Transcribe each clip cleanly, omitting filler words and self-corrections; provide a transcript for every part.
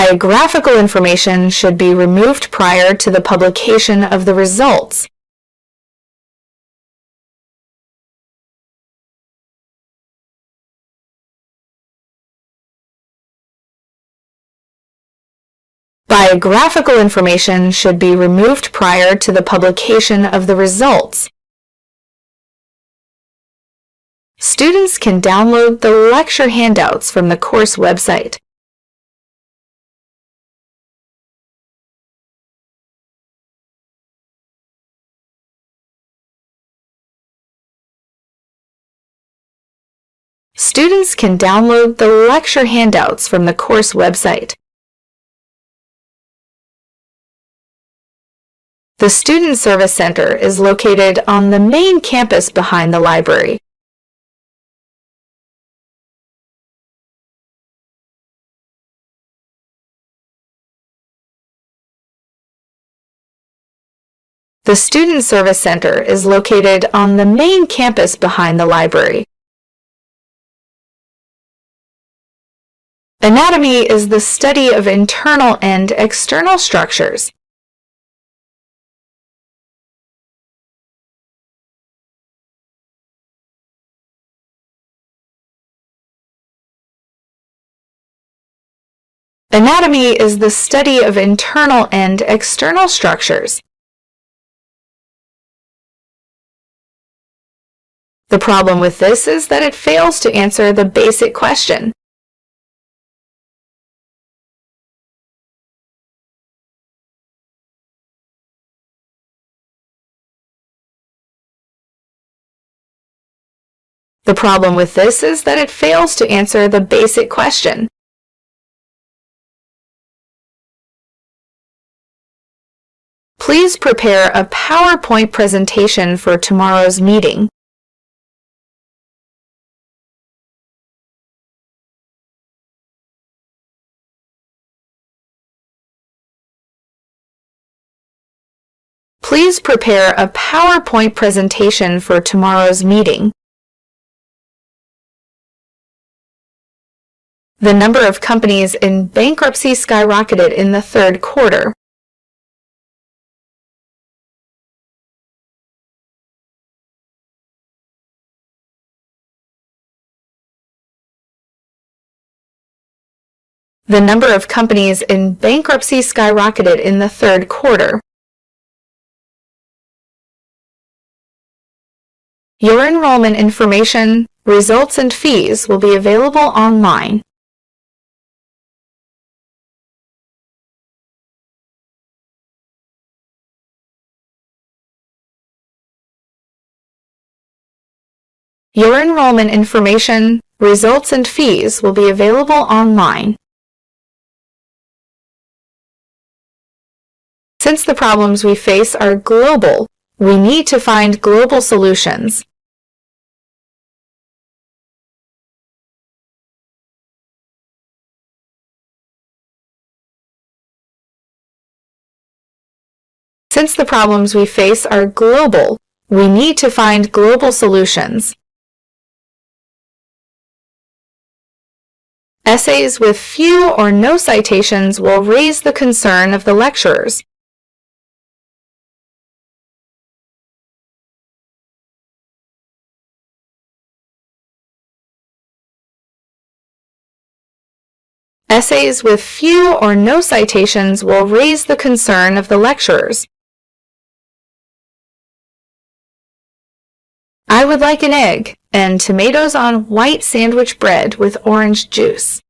Biographical information should be removed prior to the publication of the results. Biographical information should be removed prior to the publication of the results. Students can download the lecture handouts from the course website. Students can download the lecture handouts from the course website. The Student Service Center is located on the main campus behind the library. The Student Service Center is located on the main campus behind the library. Anatomy is the study of internal and external structures. Anatomy is the study of internal and external structures. The problem with this is that it fails to answer the basic question. The problem with this is that it fails to answer the basic question. Please prepare a PowerPoint presentation for tomorrow's meeting. Please prepare a PowerPoint presentation for tomorrow's meeting. The number of companies in bankruptcy skyrocketed in the third quarter. The number of companies in bankruptcy skyrocketed in the third quarter. Your enrollment information, results, and fees will be available online. Your enrollment information, results, and fees will be available online. Since the problems we face are global, we need to find global solutions. Since the problems we face are global, we need to find global solutions. Essays with few or no citations will raise the concern of the lecturers. Essays with few or no citations will raise the concern of the lecturers. I would like an egg and tomatoes on white sandwich bread with orange juice.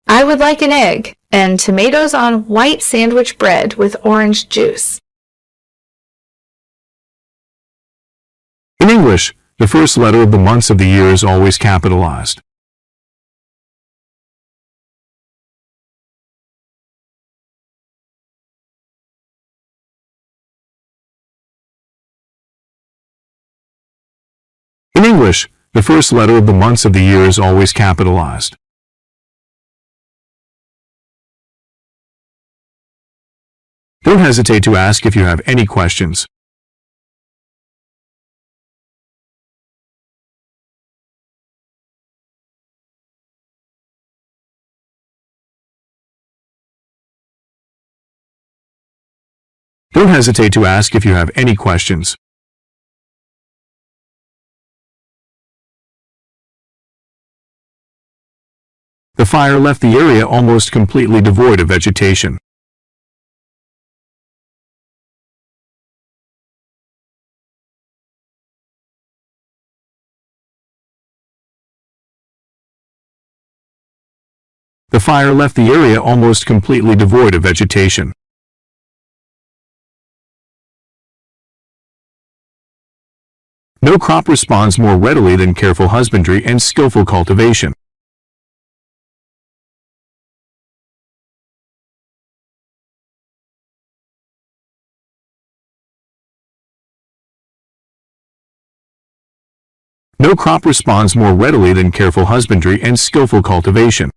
I would like an egg and tomatoes on white sandwich bread with orange juice. In English, the first letter of the months of the year is always capitalized. In English, the first letter of the months of the year is always capitalized. Don't hesitate to ask if you have any questions. Don't hesitate to ask if you have any questions. The fire left the area almost completely devoid of vegetation. The fire left the area almost completely devoid of vegetation. No crop responds more readily than careful husbandry and skillful cultivation. No crop responds more readily than careful husbandry and skillful cultivation.